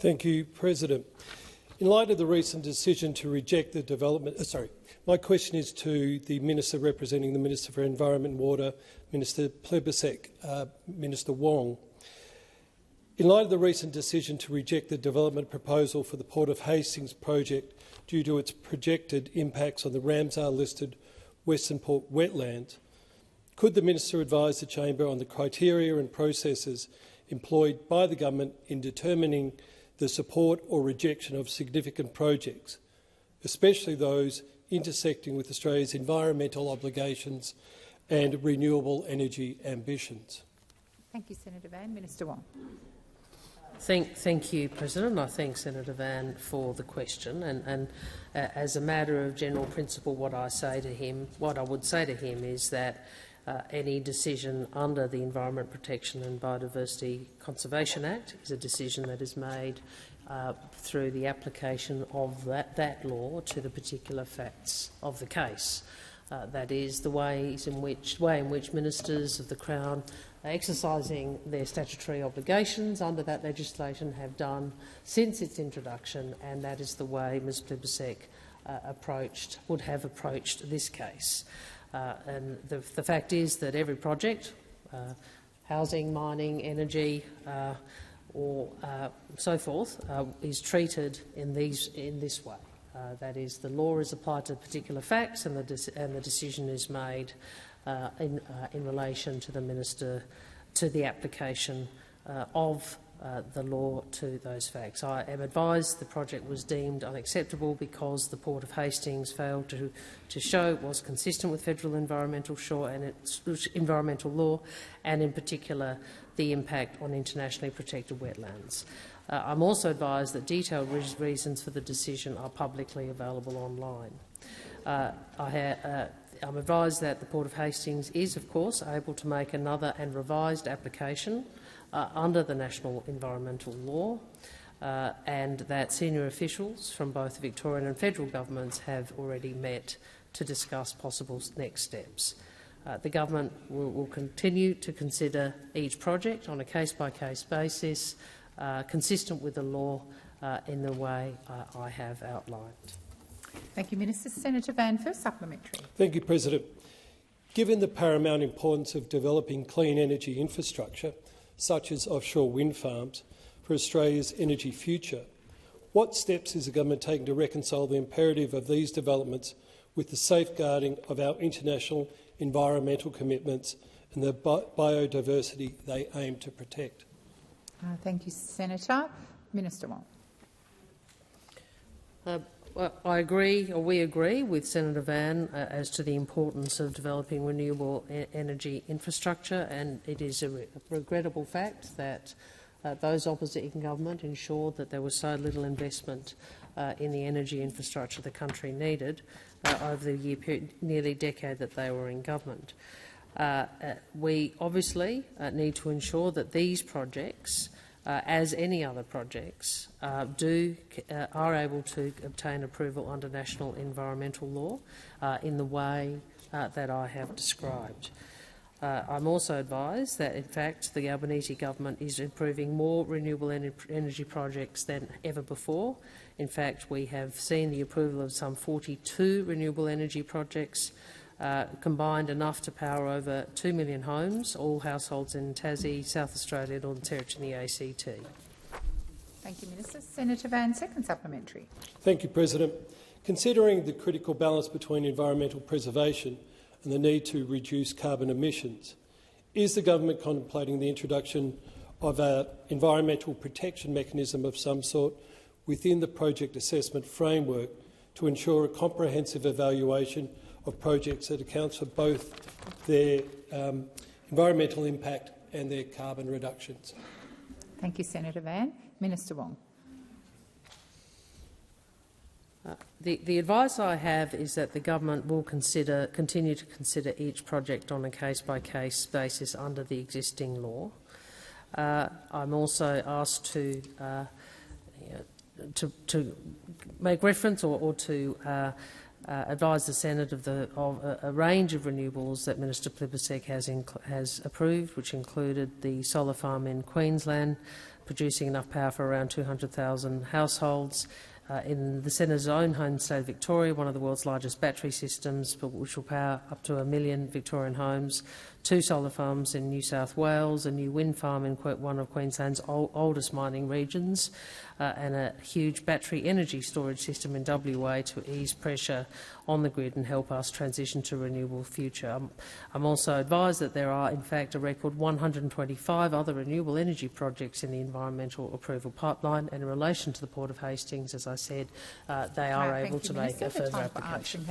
Thank you, President. In light of the recent decision to reject the development— my question is to the Minister representing the Minister for Environment and Water, Minister Plibersek, Minister Wong. In light of the recent decision to reject the development proposal for the Port of Hastings project due to its projected impacts on the Ramsar-listed Western Port wetlands, could the Minister advise the Chamber on the criteria and processes employed by the government in determining the support or rejection of significant projects, especially those intersecting with Australia's environmental obligations and renewable energy ambitions? Thank you, Senator Van. Minister Wong. Thank you, President. I thank Senator Van for the question. And as a matter of general principle, what I would say to him is that any decision under the Environment Protection and Biodiversity Conservation Act is a decision that is made through the application of that law to the particular facts of the case. That is the way in which ministers of the Crown exercising their statutory obligations under that legislation have done since its introduction, and that is the way Ms Plibersek would have approached this case. And the fact is that every project, housing, mining, energy, or so forth, is treated in this way. That is, the law is applied to particular facts, and the decision is made in relation to the minister, to the application of the law to those facts. I am advised the project was deemed unacceptable because the Port of Hastings failed to show it was consistent with federal environmental law, and in particular the impact on internationally protected wetlands. I'm also advised that detailed reasons for the decision are publicly available online. I'm advised that the Port of Hastings is, of course, able to make another and revised application under the national environmental law, and that senior officials from both the Victorian and federal governments have already met to discuss possible next steps. The government will continue to consider each project on a case-by-case basis, consistent with the law in the way I have outlined. Thank you, Minister. Senator Van for supplementary. Thank you, President. Given the paramount importance of developing clean energy infrastructure, such as offshore wind farms, for Australia's energy future, what steps is the government taking to reconcile the imperative of these developments with the safeguarding of our international environmental commitments and the biodiversity they aim to protect? Thank you, Senator. Minister Wong. Well, we agree with Senator Van as to the importance of developing renewable energy infrastructure, and it is a regrettable fact that those opposite in government ensured that there was so little investment in the energy infrastructure the country needed over the nearly decade that they were in government. We obviously need to ensure that these projects, as any other projects, are able to obtain approval under national environmental law in the way that I have described. I'm also advised that, in fact, the Albanese government is approving more renewable energy projects than ever before. In fact, we have seen the approval of some 42 renewable energy projects, combined enough to power over 2 million homes, all households in Tassie, South Australia, Northern Territory and the ACT. Thank you, Minister. Senator Van, second supplementary. Thank you, President. Considering the critical balance between environmental preservation and the need to reduce carbon emissions, is the government contemplating the introduction of an environmental protection mechanism of some sort within the project assessment framework to ensure a comprehensive evaluation of projects that accounts for both their environmental impact and their carbon reductions? Thank you, Senator Van. Minister Wong. The advice I have is that the government will continue to consider each project on a case-by-case basis under the existing law. I'm also asked to make reference or to advised the Senate of a range of renewables that Minister Plibersek has approved, which included the solar farm in Queensland, producing enough power for around 200,000 households. In the Senator's own home state of Victoria, one of the world's largest battery systems, which will power up to 1 million Victorian homes, 2 solar farms in New South Wales, a new wind farm in one of Queensland's oldest mining regions, and a huge battery energy storage system in WA to ease pressure on the grid and help us transition to a renewable future. I'm also advised that there are, in fact, a record 125 other renewable energy projects in the environmental approval pipeline, and in relation to the Port of Hastings, as I said, they are able to make a further application.